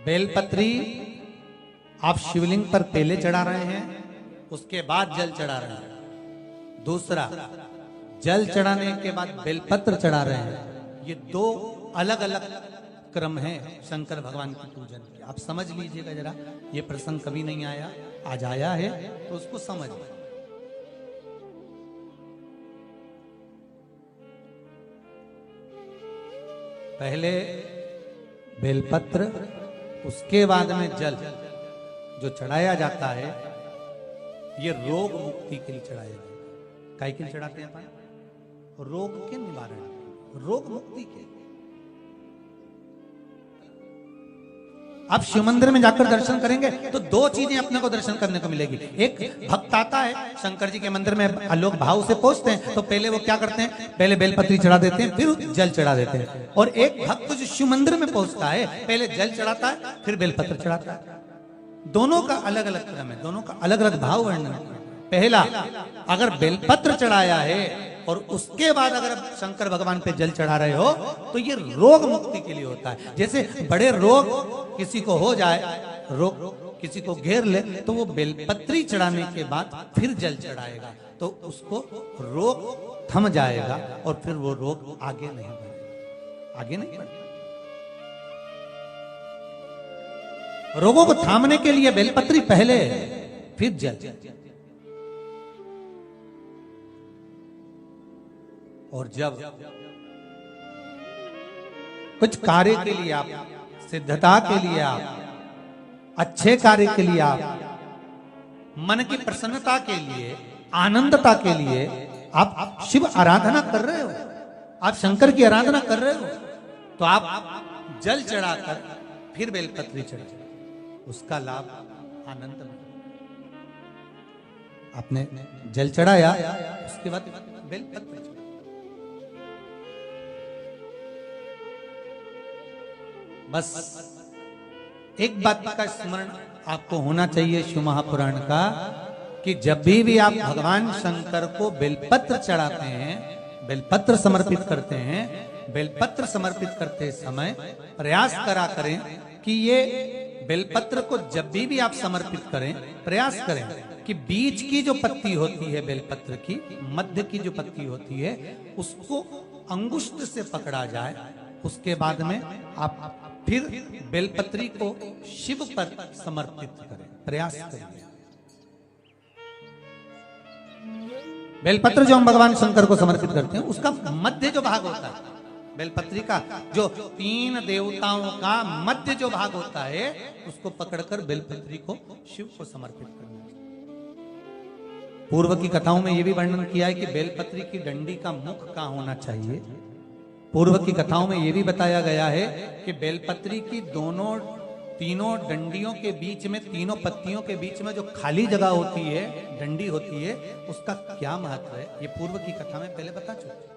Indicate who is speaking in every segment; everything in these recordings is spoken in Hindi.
Speaker 1: बेलपत्री आप शिवलिंग पर पहले चढ़ा रहे हैं, उसके बाद जल चढ़ा रहे हैं। दूसरा, जल चढ़ाने के बाद बेलपत्र चढ़ा रहे हैं। ये दो अलग अलग क्रम है शंकर भगवान की पूजन के। आप समझ लीजिएगा जरा, ये प्रसंग कभी नहीं आया, आज आया है तो उसको समझ। पहले बेलपत्र, उसके बाद में जल जो चढ़ाया जाता है, ये रोग मुक्ति के लिए चढ़ाया जाता है। काय के लिए चढ़ाते हैं अपन? रोग के निवारण, रोग मुक्ति के। आप शिव मंदिर में जाकर दर्शन करेंगे तो दो चीजें अपने को दर्शन करने को मिलेगी। एक भक्त आता है शंकर जी के मंदिर में, आलोक भाव से पहुंचते हैं तो पहले वो क्या करते हैं, पहले बेलपत्री चढ़ा देते हैं, फिर जल चढ़ा देते हैं। और एक भक्त जो शिव मंदिर में पहुंचता है, पहले जल चढ़ाता है, फिर बेलपत्र चढ़ाता है। दोनों का अलग अलग क्रम है, दोनों का अलग अलग भाव वर्णन है। पहला, अगर बेलपत्र चढ़ाया है और उसके बाद अगर शंकर भगवान पे जल चढ़ा रहे हो तो ये रोग मुक्ति के लिए होता है। जैसे बड़े रोग किसी को हो जाए, रोग किसी को घेर ले, तो वो बेलपत्री चढ़ाने के बाद फिर जल चढ़ाएगा तो उसको रोग थम जाएगा और फिर वो रोग आगे नहीं बढ़ेगा, आगे नहीं बढ़ेगा। रोगों को थामने के लिए बेलपत्री पहले, फिर जल। और जब कुछ कार्य के लिए आप, सिद्धता के लिए आप, अच्छे कार्य के लिए आप, मन की प्रसन्नता के लिए, आनंदता के लिए आप शिव आराधना कर रहे हो, आप शंकर की आराधना कर रहे हो, तो आप जल चढ़ाकर फिर बेलपत्री चढ़ाए, उसका लाभ आनंद में। आपने जल चढ़ाया, उसके बाद बेलपत्री चढ़ाया। बस एक बात का स्मरण आपको होना चाहिए शिव महापुराण का, कि जब भी आप भगवान शंकर को बेलपत्र चढ़ाते हैं, बेलपत्र समर्पित करते हैं, बेलपत्र समर्पित करते समय प्रयास करा करें कि ये बेलपत्र को जब भी आप समर्पित करें, प्रयास करें कि बीच की जो पत्ती होती है बेलपत्र की, मध्य की जो पत्ती होती है, उसको अंगुष्ठ से पकड़ा जाए। उसके बाद में आप फिर बेलपत्री को शिव पर समर्पित करें, प्रयास करें। बेलपत्र जो हम भगवान शंकर को समर्पित करते हैं, उसका मध्य जो भाग होता है, बेलपत्री का जो 3 देवताओं का मध्य जो भाग होता है, उसको पकड़कर बेलपत्री को शिव को समर्पित करना है। पूर्व की कथाओं में यह भी वर्णन किया है कि बेलपत्री की डंडी का मुख कहां होना चाहिए। पूर्व की कथाओं में यह भी बताया गया है कि बेलपत्री की तीनों डंडियों के बीच में, तीनों पत्तियों के बीच में जो खाली जगह होती है, डंडी होती है, उसका क्या महत्व है, ये पूर्व की कथा में पहले बता चुके।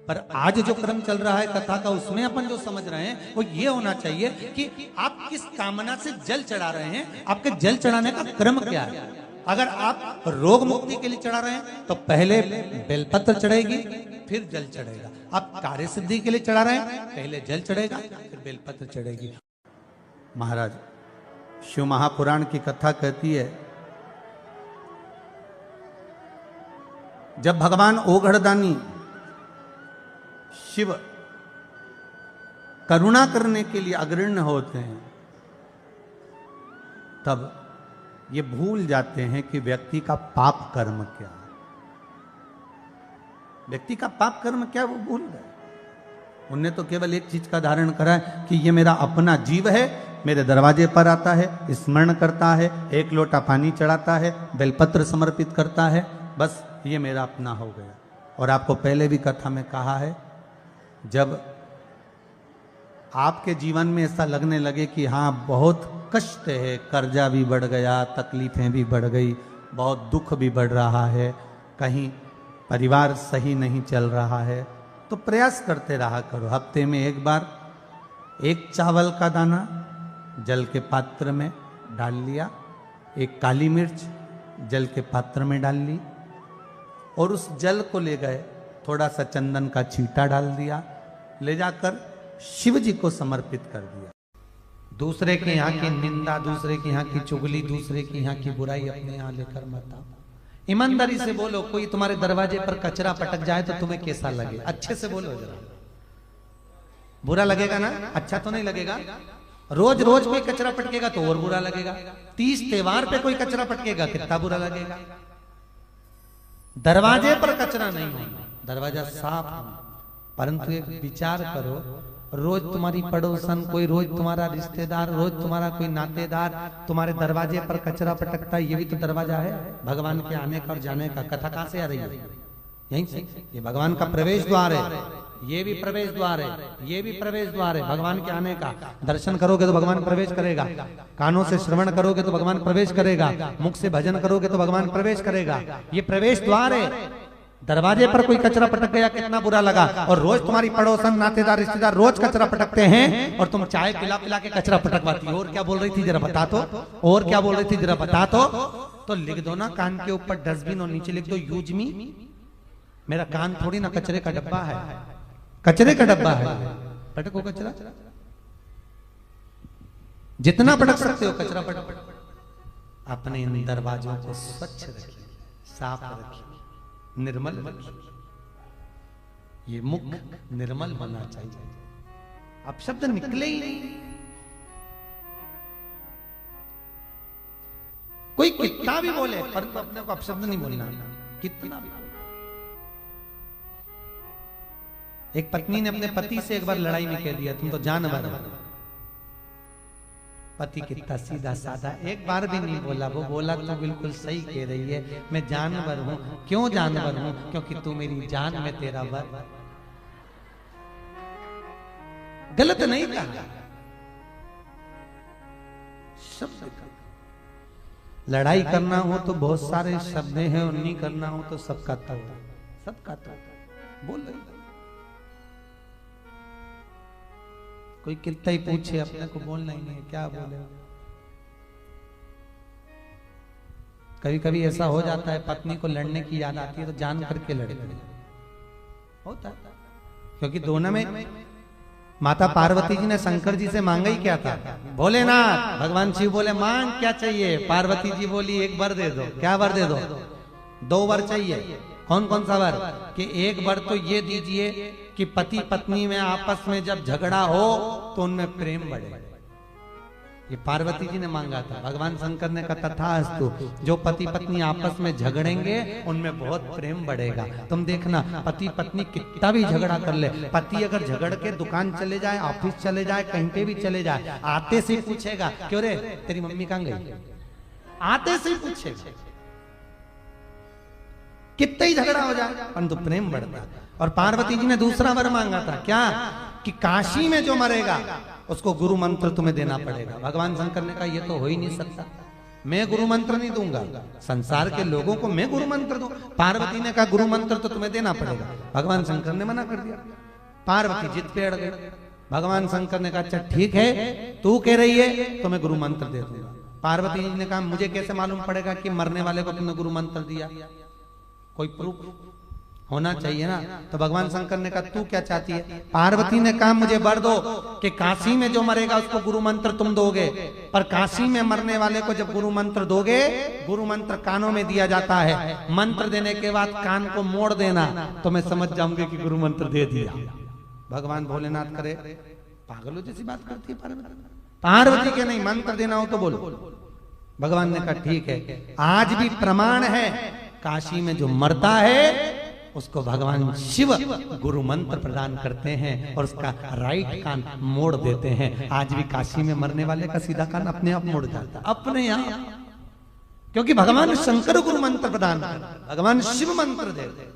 Speaker 1: पर आज जो क्रम चल रहा है कथा का, उसमें अपन जो समझ रहे हैं वो ये होना चाहिए कि आप किस कामना से जल चढ़ा रहे हैं, आपके जल चढ़ाने का क्रम क्या है। अगर आप रोग मुक्ति के लिए चढ़ा रहे हैं तो पहले बेलपत्र चढ़ेगी, फिर जल चढ़ेगा। आप कार्य सिद्धि के लिए चढ़ा रहे हैं, पहले जल चढ़ेगा, फिर बेलपत्र चढ़ेगी। महाराज, शिव महापुराण की कथा कहती है, जब भगवान ओघड़दानी शिव करुणा करने के लिए अग्रण्य होते हैं, तब ये भूल जाते हैं कि व्यक्ति का पाप कर्म क्या है। व्यक्ति का पाप कर्म क्या, वो भूल गए। उनने तो केवल एक चीज का धारण करा है कि ये मेरा अपना जीव है, मेरे दरवाजे पर आता है, स्मरण करता है, एक लोटा पानी चढ़ाता है, बेलपत्र समर्पित करता है, बस ये मेरा अपना हो गया। और आपको पहले भी कथा में कहा है, जब आपके जीवन में ऐसा लगने लगे कि हाँ बहुत कष्ट है, कर्जा भी बढ़ गया, तकलीफें भी बढ़ गई, बहुत दुख भी बढ़ रहा है, कहीं परिवार सही नहीं चल रहा है, तो प्रयास करते रहा करो। हफ्ते में एक बार एक चावल का दाना जल के पात्र में डाल लिया, एक काली मिर्च जल के पात्र में डाल ली, और उस जल को ले गए, थोड़ा सा चंदन का छींटा डाल दिया, ले जाकर शिव जी को समर्पित कर दिया। दूसरे के यहाँ की निंदा, दूसरे के यहाँ की चुगली, दूसरे के यहाँ की बुराई अपने यहाँ लेकर मत आओ। ईमानदारी से बोलो। कोई तुम्हारे दरवाजे पर कचरा पटक जाए तो तुम्हें कैसा लगे? अच्छे से बोलो जरा। बुरा लगेगा ना? अच्छा तो नहीं लगेगा। रोज रोज कोई कचरा पटकेगा तो और बुरा लगेगा। 30 त्योहार पे कोई कचरा पटकेगा कितना बुरा लगेगा। दरवाजे पर कचरा नहीं होना, दरवाजा साफ होना। परंतु एक विचार करो, रोज तुम्हारी पड़ोसन, कोई रोज तुम्हारा रिश्तेदार, रोज तुम्हारा कोई नातेदार तुम्हारे दरवाजे पर कचरा पटकता है, ये भी तो दरवाजा है भगवान के आने का और जाने का। कथा कहां से आ रही है? यहीं से। ये भगवान का प्रवेश द्वार है, ये भी प्रवेश द्वार है, ये भी प्रवेश द्वार है भगवान के आने का। दर्शन करोगे तो भगवान प्रवेश करेगा, कानों से श्रवण करोगे तो भगवान प्रवेश करेगा, मुख से भजन करोगे तो भगवान प्रवेश करेगा। ये प्रवेश द्वार है। दरवाजे पर कोई कचरा पटक गया कितना बुरा लगा। और रोज तुम्हारी पड़ोसन, नातेदार, रिश्तेदार रोज कचरा पटकते हैं और तुम चाय पिला पिला के कचरा पटकवाती हो। और क्या बोल रही थी जरा बता तो, और क्या बोल रही थी जरा बता तो लिख दो ना कान के ऊपर डस्टबिन और नीचे लिख दो यूज मी। मेरा कान थोड़ी ना कचरे का डब्बा है, कचरे का डब्बा है। पटको कचरा, जितना पटक सकते हो कचरा पटक। अपने इन दरवाजों को स्वच्छ रखिए, साफ रखिए, निर्मल रखिए। ये मुख निर्मल होना चाहिए। अब शब्द निकले ही नहीं। कोई कितना भी बोले पर अपने को अपशब्द नहीं बोलना, कितना भी। एक पत्नी ने अपने पति से एक बार लड़ाई में कह दिया तुम तो जानवर हो। पति कितना सीधा साधा, एक बार भी नहीं बोला। वो बोला तो बिल्कुल सही कह रही है, मैं जानवर हूं। क्यों जानवर हूं? क्योंकि तू मेरी जान में तेरा वर। गलत नहीं कहा, शब्द का। लड़ाई करना हो तो बहुत सारे शब्द हैं, और नहीं करना हो तो सबका तो, सबका तो बोल रही। कोई कितना ही पूछे अपने को बोलना ही नहीं, क्या बोले। कभी कभी ऐसा हो जाता है पत्नी को लड़ने की याद आती है तो जान करके लड़े होता है। क्योंकि दोनों में माता पार्वती जी ने शंकर जी से मांगा ही क्या था? भोलेनाथ। भगवान शिव बोले मांग क्या चाहिए? पार्वती जी बोली एक वर दे दो। क्या वर दे दो? 2 वर चाहिए। कौन कौन सा वर? कि एक वर तो ये दीजिए कि पति पत्नी में आपस में जब झगड़ा हो तो उनमें प्रेम बढ़े। ये पार्वती जी ने मांगा था। भगवान शंकर ने कहा तथास्तु, जो पति पत्नी आपस में झगड़ेंगे उनमें बहुत प्रेम बढ़ेगा। तुम देखना पति पत्नी कितना भी झगड़ा कर ले, पति अगर झगड़ के दुकान चले जाए, ऑफिस चले जाए, कहीं पे भी चले जाए, आते से पूछेगा क्यों रे तेरी मम्मी कहाँ गई? आते से पूछेगा। कितना ही झगड़ा हो जाए परंतु प्रेम बढ़ता है। और पार्वती जी ने दूसरा वर मांगा था क्या? कि काशी में जो मरेगा उसको गुरु मंत्र तुम्हें देना पड़ेगा। भगवान शंकर ने कहा ये तो हो ही नहीं सकता, मैं गुरु मंत्र नहीं दूंगा, संसार के लोगों को मैं गुरु मंत्र दूं। पार्वती ने कहा गुरु मंत्र तो तुम्हें देना पड़ेगा। भगवान शंकर ने मना कर दिया। पार्वती जिद पे अड़ गई। भगवान शंकर ने कहा अच्छा ठीक है, तू कह रही है तो मैं गुरु मंत्र दे दूंगा। पार्वती जी ने कहा मुझे कैसे मालूम पड़ेगा कि मरने वाले को तुमने गुरु मंत्र दिया? कोई प्रूफ होना चाहिए ना। तो भगवान शंकर ने कहा तू क्या चाहती है? पार्वती ने कहा मुझे वर दो कि काशी में जो मरेगा उसको गुरु मंत्र तुम दोगे, पर काशी में मरने वाले को जब गुरु मंत्र दोगे, गुरु मंत्र कानों में दिया जाता है, मंत्र देने के बाद कान को मोड़ देना तो मैं समझ जाऊंगी कि गुरु मंत्र दे दिया। भगवान भोलेनाथ करे पागलों जैसी बात करती है पार्वती के नहीं, मंत्र देना हो तो बोलो। भगवान ने कहा ठीक है। आज भी प्रमाण है, काशी में जो मरता है उसको भगवान शिव गुरु मंत्र प्रदान करते हैं और उसका राइट कान मोड़ देते हैं। आज भी काशी में मरने वाले का सीधा कान अपने आप मोड़ जाता है, अपने आप, क्योंकि भगवान शंकर गुरु मंत्र प्रदान करते, भगवान शिव मंत्र देते।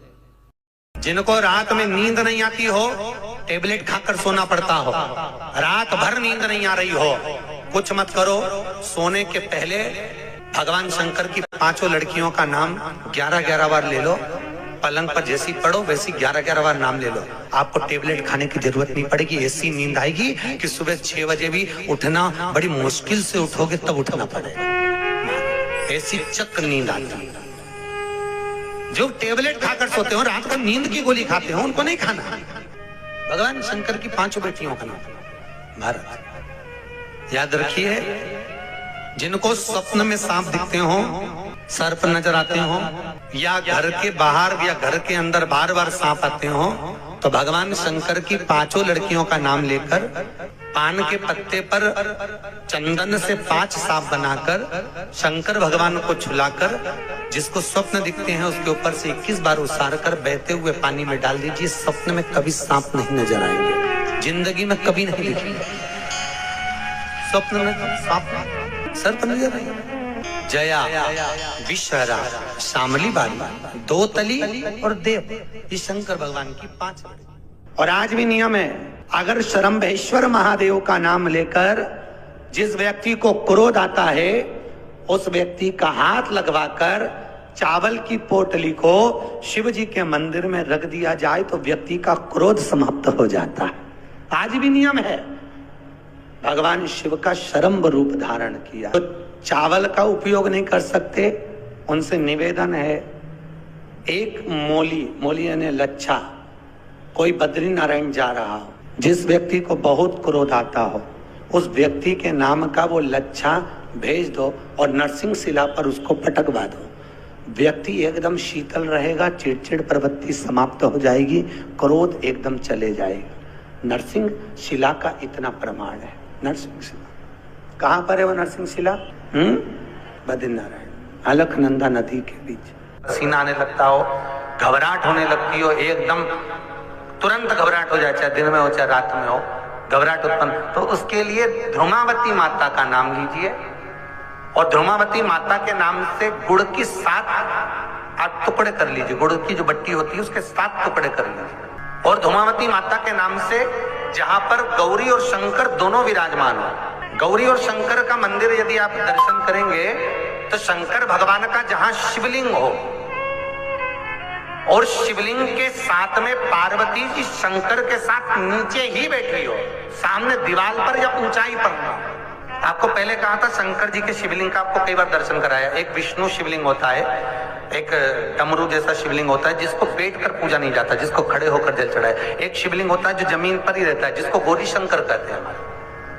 Speaker 1: जिनको रात में नींद नहीं आती हो, टेबलेट खाकर सोना पड़ता हो, रात भर नींद नहीं आ रही हो, कुछ मत करो, सोने के पहले भगवान शंकर की 5 लड़कियों का नाम 11-11 बार ले लो, पलंग पर जैसी पढ़ो वैसी 11-11 बार नाम ले लो। आपको टेबलेट खाने की जरूरत नहीं पड़ेगी। ऐसी नींद आएगी कि सुबह 6 बजे भी उठना बड़ी मुश्किल से उठोगे तब उठना पड़ेगा। ऐसी चक्र नींद आती है। जो टेबलेट खाकर सोते हो, रात को नींद की गोली खाते हो, उनको नहीं खाना। भगवान शंकर की 5 बेटियों का नाम भारत, याद रखिए, जिनको स्वप्न में सांप दिखते हो, सर्प नजर आते हो, या घर के बाहर या घर के अंदर बार बार सांप आते हो, तो भगवान शंकर की 5 लड़कियों का नाम लेकर पान के पत्ते पर चंदन से 5 सांप बनाकर शंकर भगवान को छुलाकर जिसको स्वप्न दिखते हैं उसके ऊपर से 21 बार उसार कर बहते हुए पानी में डाल दीजिए। स्वप्न में कभी सांप नहीं नजर आएंगे, जिंदगी में कभी नहीं दिखेंगे। स्वप्न में सांप सर्प नजर आएंगे। जया, विश्वरा, शामली बाली, 2 तली और देव, ये शंकर भगवान की 5 लड़की। और आज भी नियम है, अगर शरम्भेश्वर महादेव का नाम लेकर जिस व्यक्ति को क्रोध आता है उस व्यक्ति का हाथ लगवाकर चावल की पोटली को शिव जी के मंदिर में रख दिया जाए तो व्यक्ति का क्रोध समाप्त हो जाता है। आज भी नियम है। भगवान शिव का शरम्भ रूप धारण किया, तो चावल का उपयोग नहीं कर सकते, उनसे निवेदन है, एक मोली यानी लच्छा, कोई बद्रीनारायण जा रहा हो, जिस व्यक्ति को बहुत क्रोध आता हो उस व्यक्ति के नाम का वो लच्छा भेज दो और नरसिंह शिला पर उसको पटकवा दो। व्यक्ति एकदम शीतल रहेगा, चिड़चिड़ प्रवृत्ति समाप्त हो जाएगी, क्रोध एकदम चले जाएगा। नरसिंह शिला का इतना प्रमाण है। नरसिंह शिला कहाँ पर है? वो नरसिंह शिला बद्रीनारायण, अलकनंदा नदी के बीच। पसीना आने लगता हो, घबराहट होने लगती हो, एकदम तुरंत घबराहट हो जाए, चाहे दिन में हो चाहे रात में हो, घबराहट उत्पन्न, तो उसके लिए ध्रुमावती माता का नाम लीजिए और ध्रुमावती माता के नाम से गुड़ की 7 टुकड़े कर लीजिए। गुड़ की जो बट्टी होती है उसके 7 टुकड़े कर लीजिए। और ध्रुमावती माता के नाम से जहां पर गौरी और शंकर दोनों विराजमान हो, गौरी और शंकर का मंदिर यदि आप दर्शन करेंगे तो शंकर भगवान का जहां शिवलिंग हो और शिवलिंग के साथ में पार्वती जी शंकर के साथ नीचे ही बैठी हो, सामने दीवार पर या ऊंचाई पर हो। आपको पहले कहा था शंकर जी के शिवलिंग का आपको कई बार दर्शन कराया। एक विष्णु शिवलिंग होता है, एक डमरू जैसा शिवलिंग होता है जिसको बैठ कर पूजा नहीं जाता, जिसको खड़े होकर जल चढ़ाए। एक शिवलिंग होता है जो जमीन पर ही रहता है, जिसको गौरी शंकर कहते हैं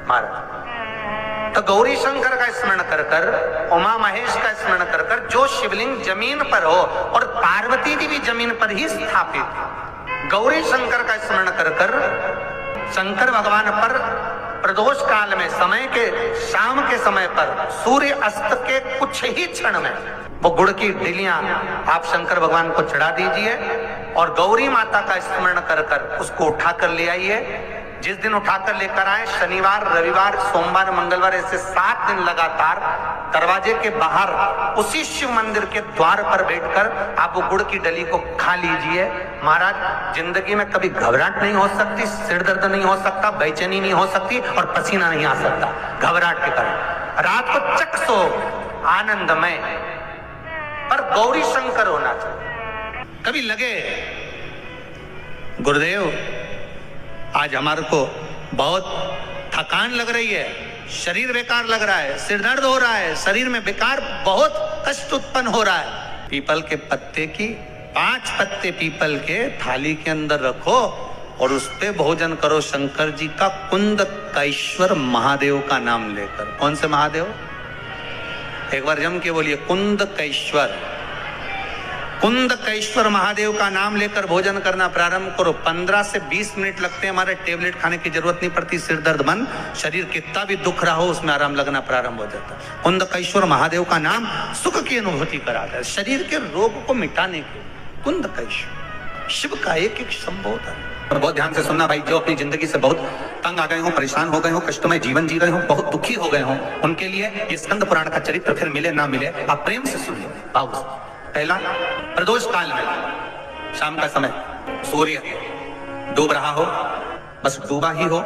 Speaker 1: महाराज। तो गौरी शंकर का स्मरण कर कर, उमा महेश का स्मरण कर कर, जो शिवलिंग जमीन पर हो और पार्वती जी भी जमीन पर ही स्थापित, गौरी शंकर का स्मरण कर कर शंकर भगवान पर प्रदोष काल में समय के शाम के समय पर सूर्य अस्त के कुछ ही क्षण में वो गुड़ की डिलियां आप शंकर भगवान को चढ़ा दीजिए और गौरी माता का स्मरण कर कर उसको उठाकर ले आइए। जिस दिन उठाकर लेकर आए, शनिवार, रविवार, सोमवार, मंगलवार, ऐसे 7 दिन लगातार दरवाजे के बाहर उसी शिव मंदिर के द्वार पर बैठकर आप वो गुड़ की डली को खा लीजिए। महाराज, जिंदगी में कभी घबराहट नहीं हो सकती, सिर दर्द नहीं हो सकता, बेचैनी नहीं हो सकती और पसीना नहीं आ सकता घबराहट के कारण। रात को चकसो आनंदमय, पर गौरी शंकर होना चाहिए। कभी लगे गुरुदेव आज हमारे को बहुत थकान लग रही है, शरीर बेकार लग रहा है, सिर दर्द हो रहा है, शरीर में बेकार बहुत कष्ट उत्पन्न हो रहा है, पीपल के पत्ते की 5 पत्ते पीपल के थाली के अंदर रखो और उस पे भोजन करो शंकर जी का कुंदकेश्वर महादेव का नाम लेकर। कौन से महादेव? एक बार जम के बोलिए, कुंदकेश्वर। कुंदकेश्वर महादेव का नाम लेकर भोजन करना प्रारंभ करो। 15 से 20 मिनट लगते हैं, हमारे टेबलेट खाने की जरूरत नहीं पड़ती। सिर दर्द बंद, शरीर कितना भी दुख रहा हो उसमें आराम लगना प्रारंभ हो जाता है। कुंदकेश्वर महादेव का नाम सुख की अनुभूति कराता है, शरीर के रोग को मिटाने के। कुंदकेश्वर शिव का एक एक संबोधन। और बहुत ध्यान से सुनना भाई, जो अपनी जिंदगी से बहुत तंग आ गए हो, परेशान हो गए हो, कष्टमय जीवन जी रहे हो, बहुत दुखी हो गए हो, उनके लिए ये स्कंद पुराण का चरित्र फिर मिले ना मिले, आप प्रेम से सुनिए। पहला, प्रदोष काल में शाम का समय सूर्य डूब रहा हो, बस डूबा ही हो,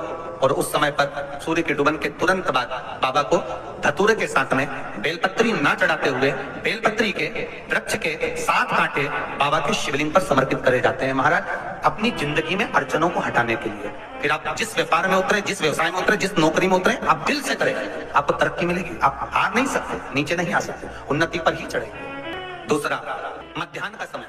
Speaker 1: और उस समय पर सूर्य के डूबन के तुरंत बाद बाबा को धतूरे के साथ में बेलपत्री ना चढ़ाते हुए बेलपत्री के वृक्ष के 7 कांटे बाबा के शिवलिंग पर समर्पित करे जाते हैं महाराज, अपनी जिंदगी में अड़चनों को हटाने के लिए। फिर आप जिस व्यापार में उतरे, जिस व्यवसाय में उतरे, जिस नौकरी में उतरे, आप दिल से करें, आपको तरक्की मिलेगी। आप हार नहीं सकते, नीचे नहीं आ सकते, उन्नति पर ही चढ़ेंगे। दूसरा, मध्याह्न का समय